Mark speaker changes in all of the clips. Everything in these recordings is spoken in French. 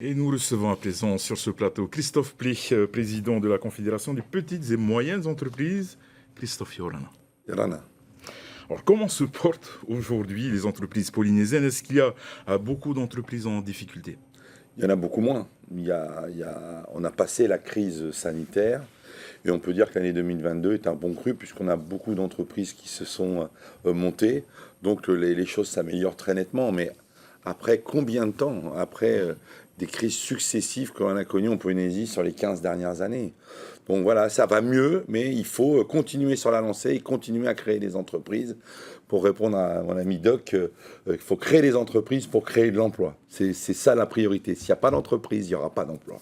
Speaker 1: Et nous recevons à présent sur ce plateau Christophe Plich, président de la Confédération des petites et moyennes entreprises. Christophe Yorana.
Speaker 2: Yorana.
Speaker 1: Alors, comment se portent aujourd'hui les entreprises polynésiennes? Est-ce qu'il y a beaucoup d'entreprises en difficulté?
Speaker 2: Il y en a beaucoup moins. On a passé la crise sanitaire et on peut dire que l'année 2022 est un bon cru puisqu'on a beaucoup d'entreprises qui se sont montées. Donc les choses s'améliorent très nettement. Mais après combien de temps? Après des crises successives que l'on a connues en Polynésie sur les 15 dernières années. Donc voilà, ça va mieux, mais il faut continuer sur la lancée et continuer à créer des entreprises. Pour répondre à mon ami Doc, il faut créer des entreprises pour créer de l'emploi. C'est ça la priorité. S'il n'y a pas d'entreprise, il n'y aura pas d'emploi.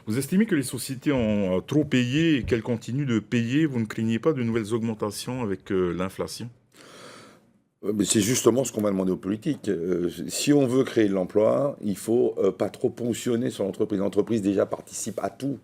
Speaker 1: Vous estimez que les sociétés ont trop payé et qu'elles continuent de payer? Vous ne craignez pas de nouvelles augmentations avec l'inflation?
Speaker 2: Mais c'est justement ce qu'on va demander aux politiques. Si on veut créer de l'emploi, il faut pas trop ponctionner sur l'entreprise. L'entreprise déjà participe à tout.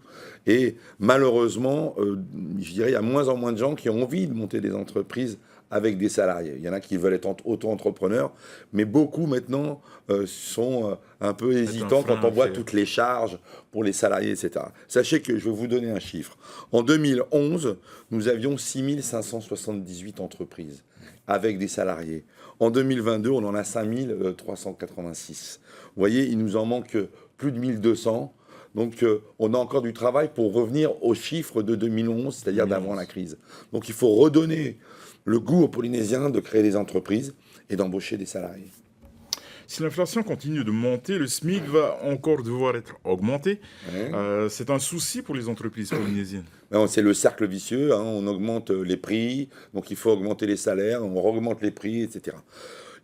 Speaker 2: Et malheureusement, je dirais, il y a moins en moins de gens qui ont envie de monter des entreprises avec des salariés. Il y en a qui veulent être auto-entrepreneurs, mais beaucoup maintenant sont un peu hésitants quand on voit toutes les charges pour les salariés, etc. Sachez que je vais vous donner un chiffre. En 2011, nous avions 6578 entreprises avec des salariés. En 2022, on en a 5386. Vous voyez, il nous en manque plus de 1200. Donc, on a encore du travail pour revenir aux chiffres de 2011, c'est-à-dire d'avant la crise. Donc, il faut redonner le goût aux Polynésiens de créer des entreprises et d'embaucher des salariés.
Speaker 1: Si l'inflation continue de monter, le SMIC va encore devoir être augmenté. Ouais. C'est un souci pour les entreprises polynésiennes.
Speaker 2: C'est le cercle vicieux, hein. On augmente les prix, donc il faut augmenter les salaires, on augmente les prix, etc.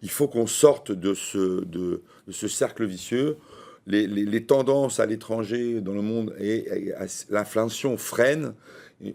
Speaker 2: Il faut qu'on sorte de ce cercle vicieux. Les tendances à l'étranger, dans le monde, et l'inflation freine.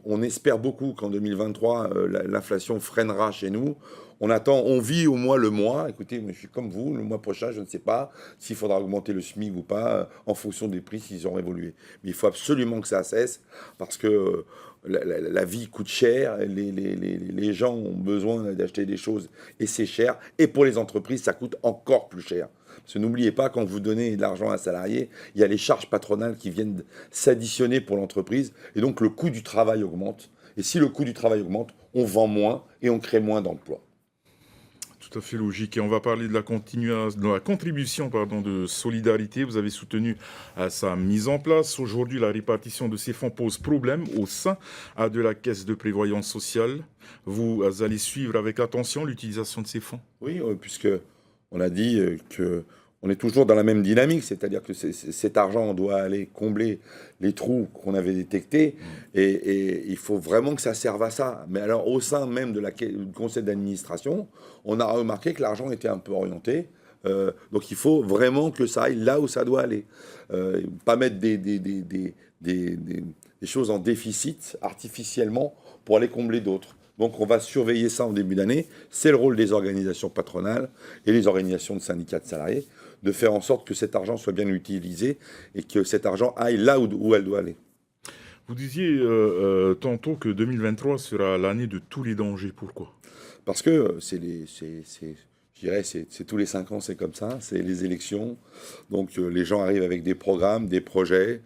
Speaker 2: On espère beaucoup qu'en 2023, l'inflation freinera chez nous. On vit au moins le mois. Écoutez, moi, je suis comme vous, le mois prochain, je ne sais pas s'il faudra augmenter le SMIC ou pas, en fonction des prix, s'ils ont évolué. Mais il faut absolument que ça cesse, parce que la vie coûte cher, les gens ont besoin d'acheter des choses, et c'est cher. Et pour les entreprises, ça coûte encore plus cher. Parce que n'oubliez pas, quand vous donnez de l'argent à un salarié, il y a les charges patronales qui viennent s'additionner pour l'entreprise, et donc le coût du travail augmente. Et si le coût du travail augmente, on vend moins et on crée moins d'emplois.
Speaker 1: Tout à fait logique. Et on va parler de la contribution de solidarité. Vous avez soutenu sa mise en place. Aujourd'hui, la répartition de ces fonds pose problème au sein de la Caisse de prévoyance sociale. Vous allez suivre avec attention l'utilisation de ces fonds? Oui,
Speaker 2: puisque on a dit qu'on est toujours dans la même dynamique, c'est-à-dire que cet argent, on doit aller combler les trous qu'on avait détectés, et il faut vraiment que ça serve à ça. Mais alors, au sein même du conseil d'administration, on a remarqué que l'argent était un peu orienté. Donc, il faut vraiment que ça aille là où ça doit aller. Pas mettre des choses en déficit artificiellement pour aller combler d'autres. Donc on va surveiller ça en début d'année. C'est le rôle des organisations patronales et les organisations de syndicats de salariés de faire en sorte que cet argent soit bien utilisé et que cet argent aille là où elle doit aller.
Speaker 1: Vous disiez tantôt que 2023 sera l'année de tous les dangers. Pourquoi?
Speaker 2: Parce que c'est tous les 5 ans, c'est comme ça, c'est les élections. Donc les gens arrivent avec des programmes, des projets.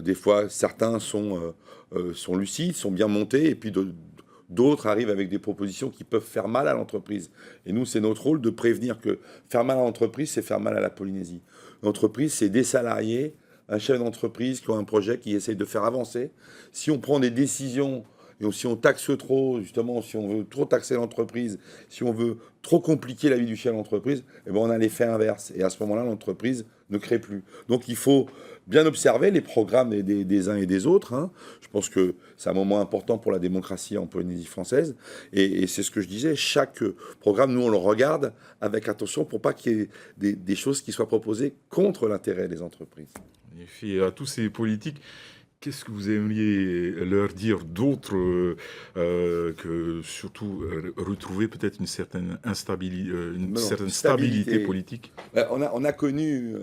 Speaker 2: Des fois, certains sont lucides, sont bien montés, et puis d'autres arrivent avec des propositions qui peuvent faire mal à l'entreprise. Et nous, c'est notre rôle de prévenir que faire mal à l'entreprise, c'est faire mal à la Polynésie. L'entreprise, c'est des salariés, un chef d'entreprise qui a un projet qui essaye de faire avancer. Si on prend des décisions, et si on taxe trop, justement, si on veut trop taxer l'entreprise, si on veut trop compliquer la vie du chef d'entreprise, on a l'effet inverse. Et à ce moment-là, l'entreprise ne crée plus. Donc il faut bien observer les programmes des uns et des autres. Hein. Je pense que c'est un moment important pour la démocratie en Polynésie française. Et c'est ce que je disais, chaque programme, nous, on le regarde avec attention pour pas qu'il y ait des choses qui soient proposées contre l'intérêt des entreprises.
Speaker 1: En effet, à tous ces politiques, qu'est-ce que vous aimeriez leur dire d'autre que surtout retrouver peut-être une certaine stabilité politique?
Speaker 2: On a connu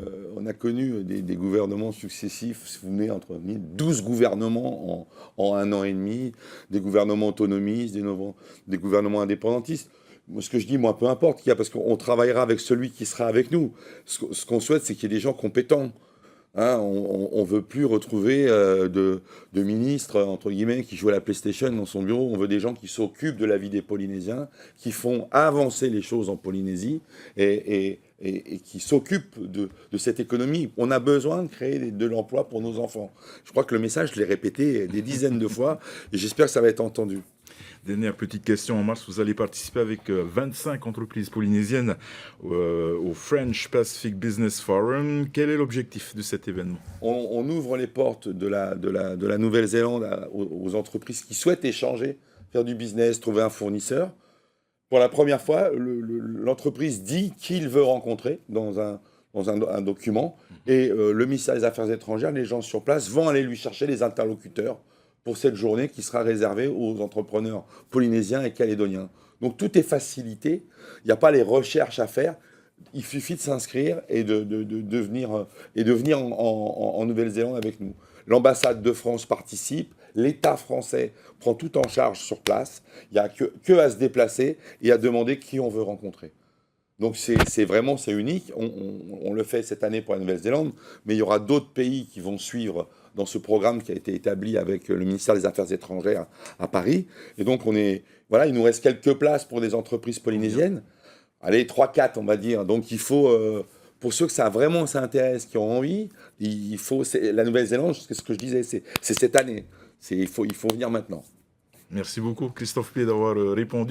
Speaker 2: des gouvernements successifs, si vous venez entre 12 gouvernements en 1 an et demi, des gouvernements autonomistes, des gouvernements indépendantistes. Moi, ce que je dis, peu importe qu'il y a, parce qu'on travaillera avec celui qui sera avec nous. Ce qu'on souhaite, c'est qu'il y ait des gens compétents. Hein, on veut plus retrouver de ministres, entre guillemets, qui jouent à la PlayStation dans son bureau. On veut des gens qui s'occupent de la vie des Polynésiens, qui font avancer les choses en Polynésie et qui s'occupent de cette économie. On a besoin de créer de l'emploi pour nos enfants. Je crois que le message, je l'ai répété des dizaines de fois et j'espère que ça va être entendu.
Speaker 1: Dernière petite question. En mars, vous allez participer avec 25 entreprises polynésiennes au French Pacific Business Forum. Quel est l'objectif de cet événement?
Speaker 2: On ouvre les portes de la Nouvelle-Zélande aux entreprises qui souhaitent échanger, faire du business, trouver un fournisseur. Pour la première fois, l'entreprise dit qui il veut rencontrer dans un document et le ministère des Affaires étrangères, les gens sur place vont aller lui chercher les interlocuteurs pour cette journée qui sera réservée aux entrepreneurs polynésiens et calédoniens. Donc tout est facilité, il n'y a pas les recherches à faire, il suffit de s'inscrire et de venir en Nouvelle-Zélande avec nous. L'ambassade de France participe, l'État français prend tout en charge sur place, il n'y a que à se déplacer et à demander qui on veut rencontrer. Donc c'est unique, on le fait cette année pour la Nouvelle-Zélande, mais il y aura d'autres pays qui vont suivre dans ce programme qui a été établi avec le ministère des Affaires étrangères à Paris. Et donc il nous reste quelques places pour des entreprises polynésiennes. Allez, 3-4 on va dire. Donc il faut, pour ceux que ça intéresse, qui ont envie, la Nouvelle-Zélande, c'est ce que je disais, c'est cette année. Il faut venir maintenant.
Speaker 1: Merci beaucoup, Christophe P, d'avoir répondu.